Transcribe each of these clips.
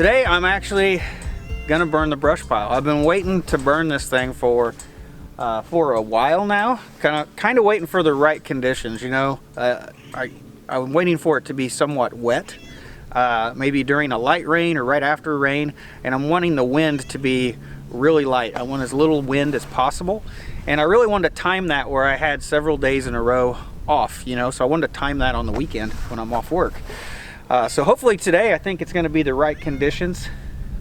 Today I'm actually gonna burn the brush pile. I've been waiting to burn this thing for a while now. Kind of waiting for the right conditions. You know, I'm waiting for it to be somewhat wet, maybe during a light rain or right after rain, and I'm wanting the wind to be really light. I want as little wind as possible, and I really wanted to time that where I had several days in a row off. You know, so I wanted to time that on the weekend when I'm off work. So hopefully today I think it's going to be the right conditions,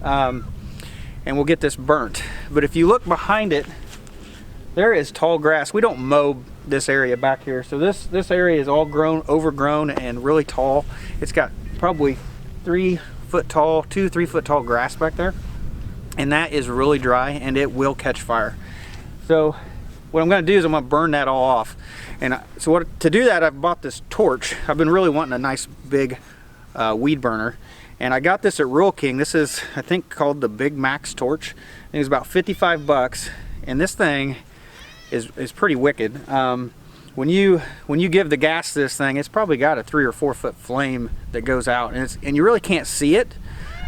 and we'll get this burnt. But if you look behind it, there is tall grass. We don't mow this area back here, so this area is all overgrown and really tall. It's got probably 3 foot tall, 2-3 foot tall grass back there, and that is really dry and it will catch fire. So what I'm going to do is I'm going to burn that all off. And so to do that, I've bought this torch. I've been really wanting a nice big weed burner, and I got this at Rural King. This is, I think, called the Big Max torch. It was about 55 bucks, and this thing is pretty wicked. When you give the gas to this thing, it's probably got a 3 or 4 foot flame that goes out, and you really can't see it,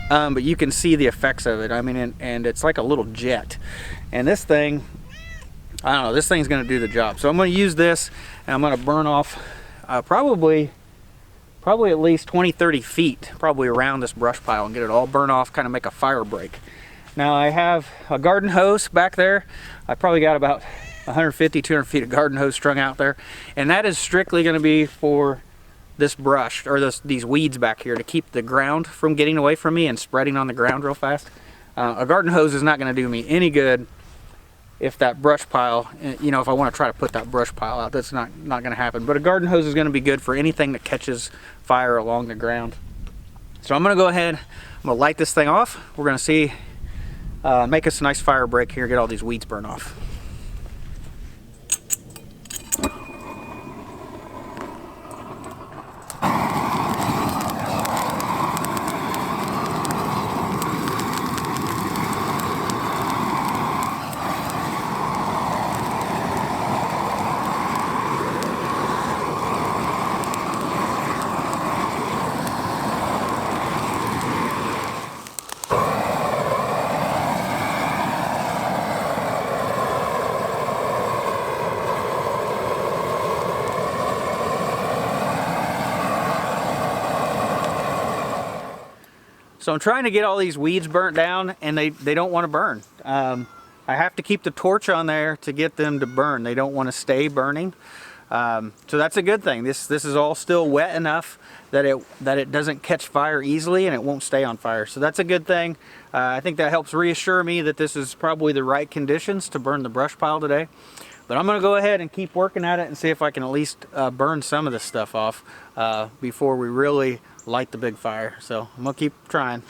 but you can see the effects of it. I mean, and it's like a little jet. And this thing, I don't know, this thing's gonna do the job. So I'm gonna use this, and I'm gonna burn off probably at least 20-30 feet probably around this brush pile and get it all burned off, kind of make a fire break. Now I have a garden hose back there. I probably got about 150-200 feet of garden hose strung out there, and that is strictly going to be for this brush, or these weeds back here, to keep the ground from getting away from me and spreading on the ground real fast. A garden hose is not going to do me any good if that brush pile, you know, if I want to try to put that brush pile out. That's not going to happen. But a garden hose is going to be good for anything that catches fire along the ground. So I'm going to go ahead, I'm going to light this thing off. We're going to see, make us a nice fire break here, get all these weeds burned off. So I'm trying to get all these weeds burnt down, and they don't want to burn. I have to keep the torch on there to get them to burn. They don't want to stay burning. So that's a good thing. This is all still wet enough that it doesn't catch fire easily, and it won't stay on fire. So that's a good thing. I think that helps reassure me that this is probably the right conditions to burn the brush pile today. But I'm going to go ahead and keep working at it and see if I can at least burn some of this stuff off before we really light the big fire. So I'm going to keep trying.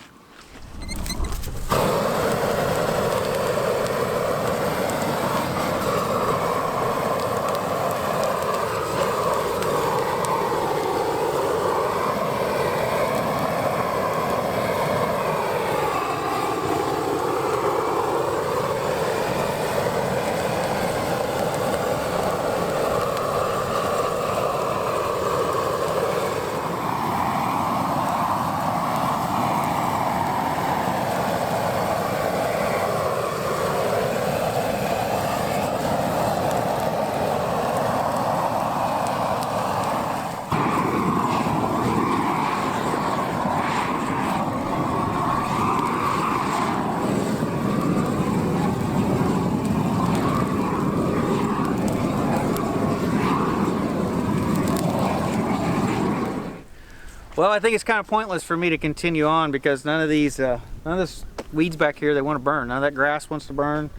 Well, I think it's kind of pointless for me to continue on because none of this weeds back here, they want to burn. None of that grass wants to burn,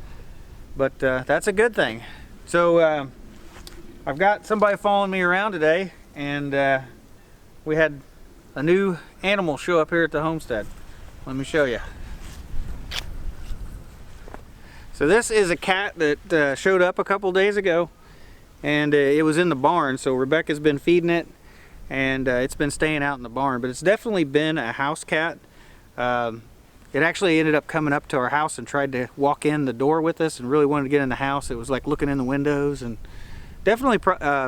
but that's a good thing. So I've got somebody following me around today, and we had a new animal show up here at the homestead. Let me show you. So this is a cat that showed up a couple days ago, and it was in the barn. So Rebecca's been feeding it, and it's been staying out in the barn, but it's definitely been a house cat. It actually ended up coming up to our house and tried to walk in the door with us and really wanted to get in the house. It was like looking in the windows, and definitely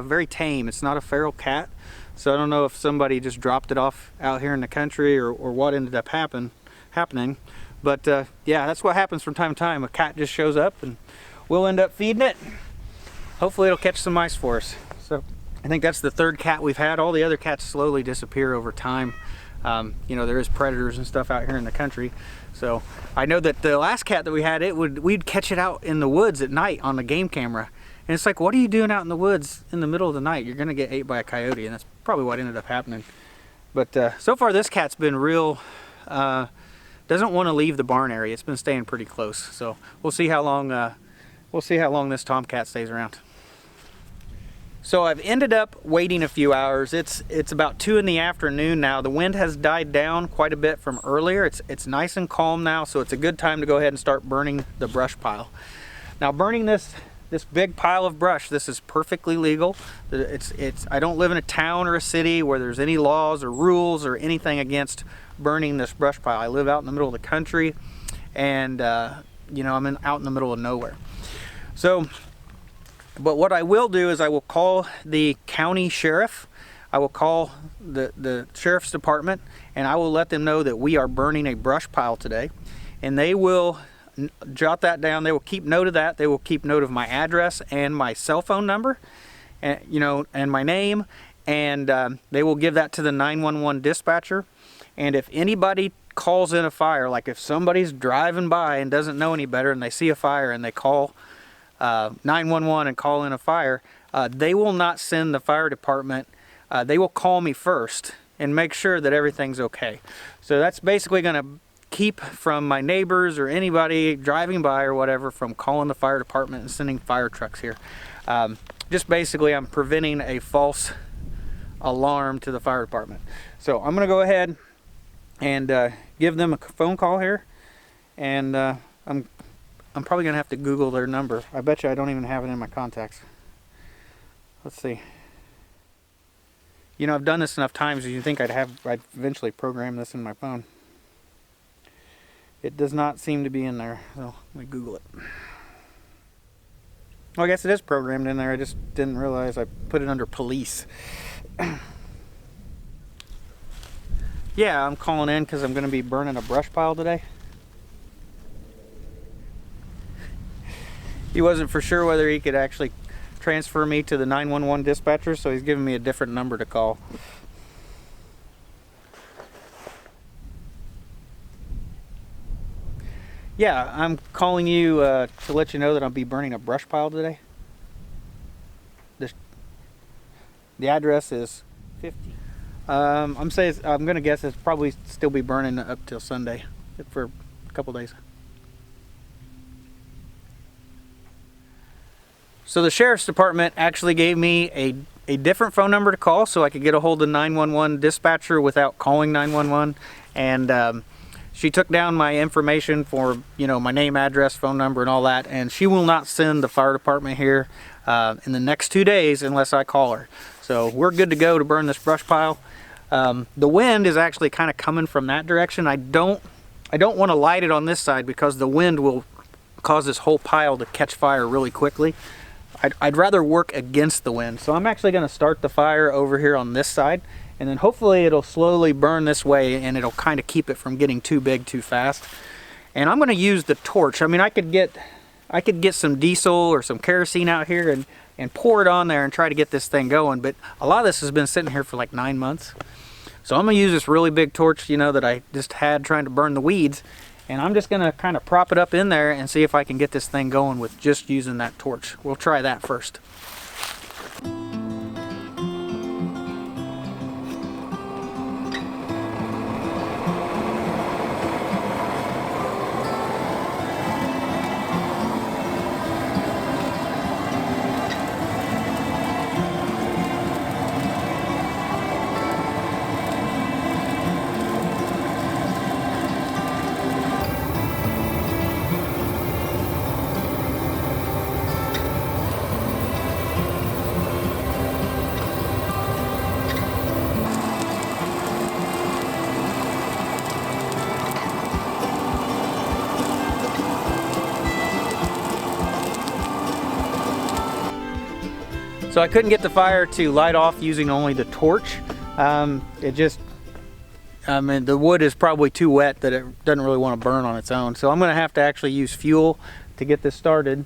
very tame. It's not a feral cat, so I don't know if somebody just dropped it off out here in the country or what ended up happening happening. But yeah, that's what happens from time to time. A cat just shows up and we'll end up feeding it. Hopefully it'll catch some mice for us. So I think that's the third cat we've had. All the other cats slowly disappear over time. You know, there is predators and stuff out here in the country. So I know that the last cat that we had, we'd catch it out in the woods at night on the game camera. And it's like, what are you doing out in the woods in the middle of the night? You're gonna get ate by a coyote, and that's probably what ended up happening. But so far this cat's been real, doesn't want to leave the barn area. It's been staying pretty close. So we'll see how long this tomcat stays around. So I've ended up waiting a few hours. It's about 2 in the afternoon now. The wind has died down quite a bit from earlier. It's nice and calm now, so it's a good time to go ahead and start burning the brush pile. Now burning this big pile of brush, this is perfectly legal. I don't live in a town or a city where there's any laws or rules or anything against burning this brush pile. I live out in the middle of the country, and you know, I'm out in the middle of nowhere. So, but what I will do is I will call the county sheriff. I will call the sheriff's department, and I will let them know that we are burning a brush pile today, and they will jot that down. They will keep note of that. They will keep note of my address and my cell phone number, and you know, and my name, and they will give that to the 911 dispatcher. And if anybody calls in a fire, like if somebody's driving by and doesn't know any better and they see a fire and they call 911 and call in a fire, they will not send the fire department. They will call me first and make sure that everything's okay. So that's basically going to keep from my neighbors or anybody driving by or whatever from calling the fire department and sending fire trucks here. Just basically I'm preventing a false alarm to the fire department. So I'm going to go ahead and give them a phone call here, and I'm probably gonna have to Google their number. I bet you I don't even have it in my contacts. Let's see. You know, I've done this enough times you think I'd eventually program this in my phone. It does not seem to be in there, so let me Google it. Well, I guess it is programmed in there. I just didn't realize I put it under police. Yeah, I'm calling in because I'm going to be burning a brush pile today. He wasn't for sure whether he could actually transfer me to the 911 dispatcher, so he's giving me a different number to call. Yeah, I'm calling you to let you know that I'll be burning a brush pile today. The address is 50. I'm gonna guess it's probably still be burning up till Sunday for a couple days. So the sheriff's department actually gave me a different phone number to call so I could get a hold of 911 dispatcher without calling 911, and she took down my information for, you know, my name, address, phone number, and all that, and she will not send the fire department here in the next 2 days unless I call her. So we're good to go to burn this brush pile. The wind is actually kind of coming from that direction. I don't want to light it on this side because the wind will cause this whole pile to catch fire really quickly. I'd rather work against the wind. So I'm actually going to start the fire over here on this side, and then hopefully it'll slowly burn this way and it'll kind of keep it from getting too big too fast. And I'm going to use the torch. I mean, I could get some diesel or some kerosene out here and pour it on there and try to get this thing going, but a lot of this has been sitting here for like 9 months. So I'm going to use this really big torch, you know, that I just had trying to burn the weeds, and I'm just going to kind of prop it up in there and see if I can get this thing going with just using that torch. We'll try that first. So I couldn't get the fire to light off using only the torch. I mean, the wood is probably too wet that it doesn't really want to burn on its own. So I'm going to have to actually use fuel to get this started.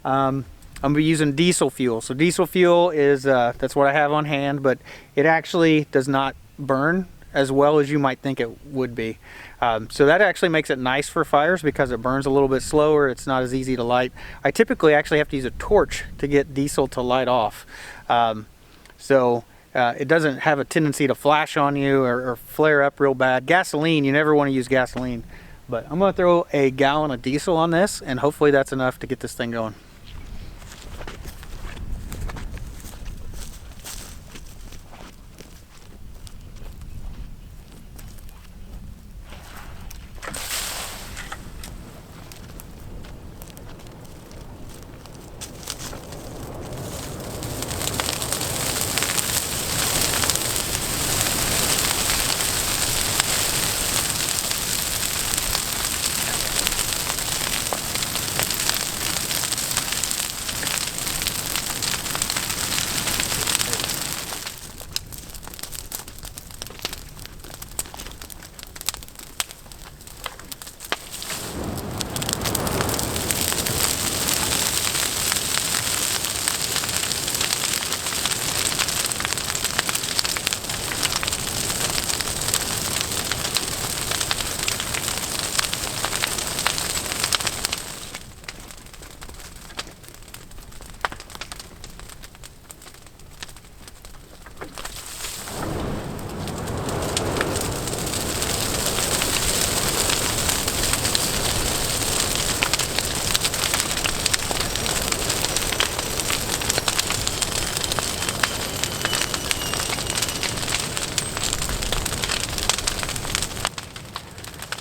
I'm going to be using diesel fuel. So diesel fuel is, that's what I have on hand, but it actually does not burn as well as you might think it would be. So that actually makes it nice for fires because it burns a little bit slower. It's not as easy to light. I typically actually have to use a torch to get diesel to light off. It doesn't have a tendency to flash on you or flare up real bad. Gasoline, you never want to use gasoline. But I'm going to throw a gallon of diesel on this, and hopefully that's enough to get this thing going.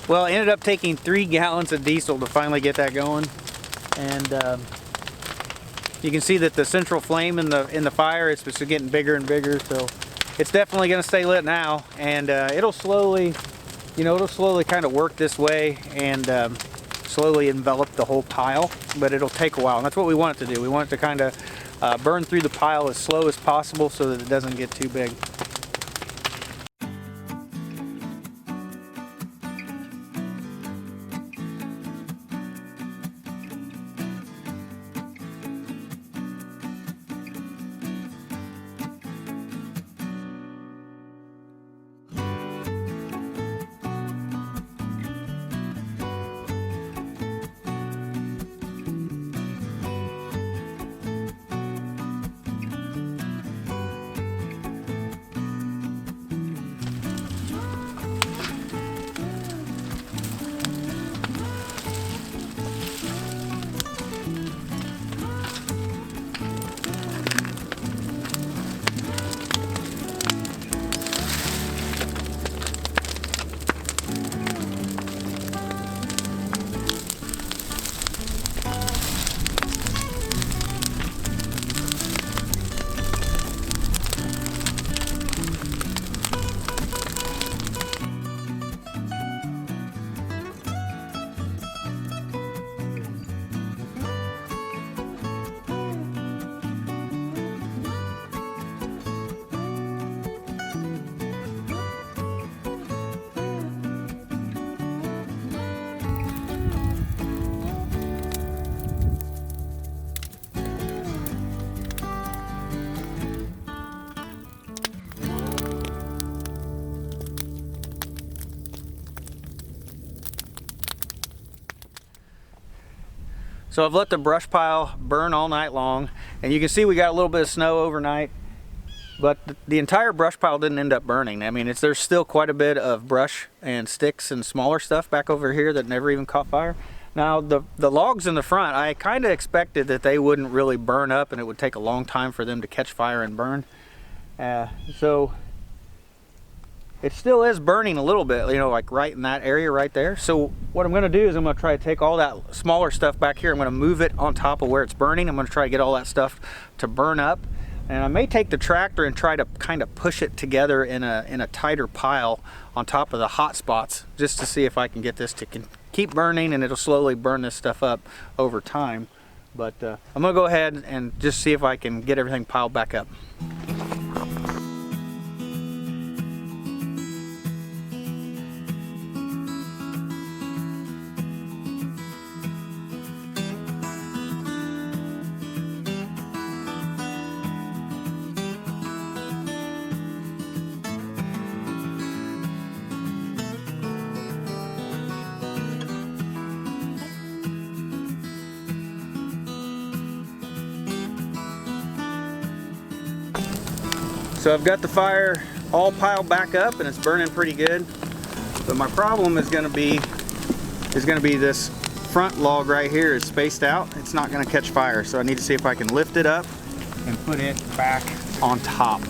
Well, I ended up taking 3 gallons of diesel to finally get that going, and you can see that the central flame in the fire is just getting bigger and bigger. So it's definitely going to stay lit now, and it'll slowly kind of work this way and slowly envelop the whole pile. But it'll take a while, and that's what we want it to do. We want it to kind of burn through the pile as slow as possible so that it doesn't get too big. So I've let the brush pile burn all night long, and you can see we got a little bit of snow overnight, but the entire brush pile didn't end up burning. I mean, there's still quite a bit of brush and sticks and smaller stuff back over here that never even caught fire. Now the logs in the front, I kind of expected that they wouldn't really burn up and it would take a long time for them to catch fire and burn. So it still is burning a little bit, you know, like right in that area right there. So what I'm going to do is I'm going to try to take all that smaller stuff back here. I'm going to move it on top of where it's burning. I'm going to try to get all that stuff to burn up. And I may take the tractor and try to kind of push it together in a tighter pile on top of the hot spots, just to see if I can get this to keep burning, and it'll slowly burn this stuff up over time. But I'm going to go ahead and just see if I can get everything piled back up. So I've got the fire all piled back up and it's burning pretty good. But my problem is gonna be this front log right here is spaced out. It's not gonna catch fire. So I need to see if I can lift it up and put it back on top.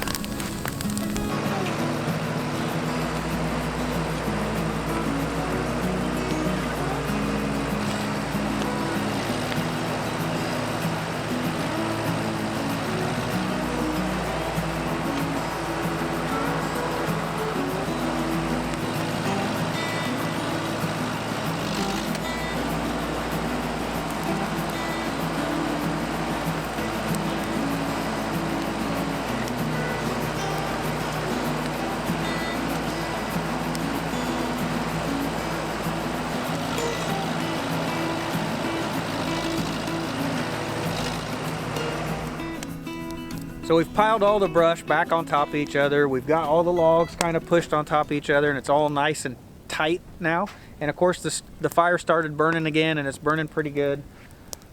So we've piled all the brush back on top of each other. We've got all the logs kind of pushed on top of each other and it's all nice and tight now. And of course the fire started burning again and it's burning pretty good.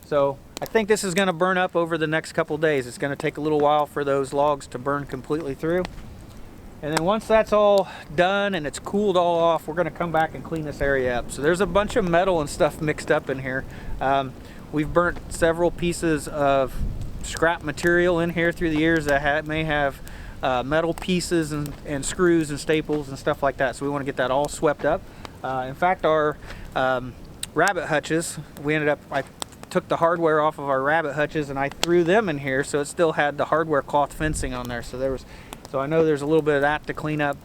So I think this is gonna burn up over the next couple days. It's gonna take a little while for those logs to burn completely through. And then once that's all done and it's cooled all off, we're gonna come back and clean this area up. So there's a bunch of metal and stuff mixed up in here. We've burnt several pieces of scrap material in here through the years that may have metal pieces and screws and staples and stuff like that. So we want to get that all swept up. In fact, our rabbit hutches, I took the hardware off of our rabbit hutches and I threw them in here, so it still had the hardware cloth fencing on there. So I know there's a little bit of that to clean up,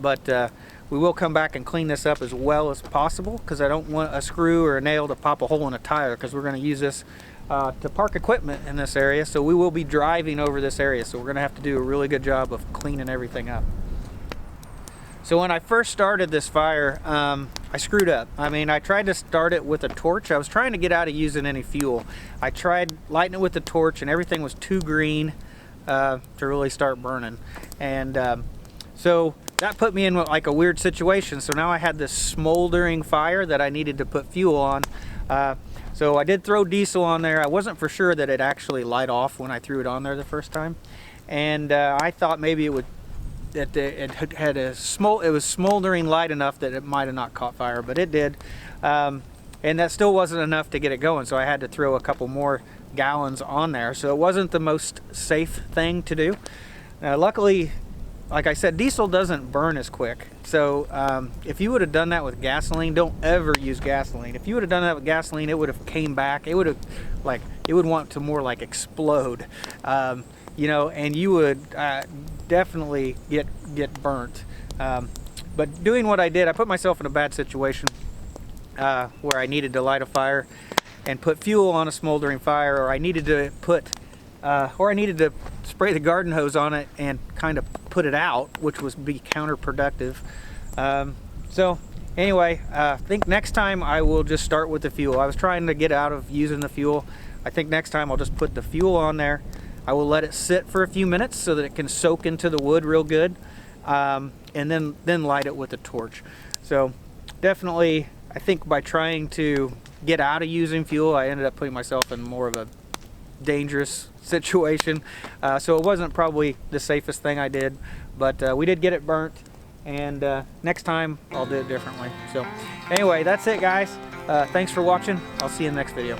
but we will come back and clean this up as well as possible because I don't want a screw or a nail to pop a hole in a tire because we're going to use this to park equipment in this area. So we will be driving over this area, so we're going to have to do a really good job of cleaning everything up. So when I first started this fire, I screwed up. I mean, I tried to start it with a torch. I was trying to get out of using any fuel. I tried lighting it with the torch and everything was too green to really start burning. And so that put me in like a weird situation. So now I had this smoldering fire that I needed to put fuel on. So I did throw diesel on there. I wasn't for sure that it actually light off when I threw it on there the first time. And I thought maybe it would, that it was smoldering light enough that it might have not caught fire, but it did. And that still wasn't enough to get it going. So I had to throw a couple more gallons on there. So it wasn't the most safe thing to do. Luckily, like I said, diesel doesn't burn as quick. So if you would have done that with gasoline, don't ever use gasoline. If you would have done that with gasoline, it would have came back. It would have it would want to more like explode, you know, and you would definitely get burnt. But doing what I did, I put myself in a bad situation where I needed to light a fire and put fuel on a smoldering fire, or I needed to spray the garden hose on it and kind of put it out, which would be counterproductive. So anyway, I think next time I will just start with the fuel. I was trying to get out of using the fuel. I think next time I'll just put the fuel on there. I will let it sit for a few minutes so that it can soak into the wood real good, and then light it with a torch. So definitely, I think by trying to get out of using fuel, I ended up putting myself in more of a dangerous situation. So it wasn't probably the safest thing I did, but we did get it burnt, and next time I'll do it differently. So anyway, that's it, guys. Thanks for watching. I'll see you in the next video.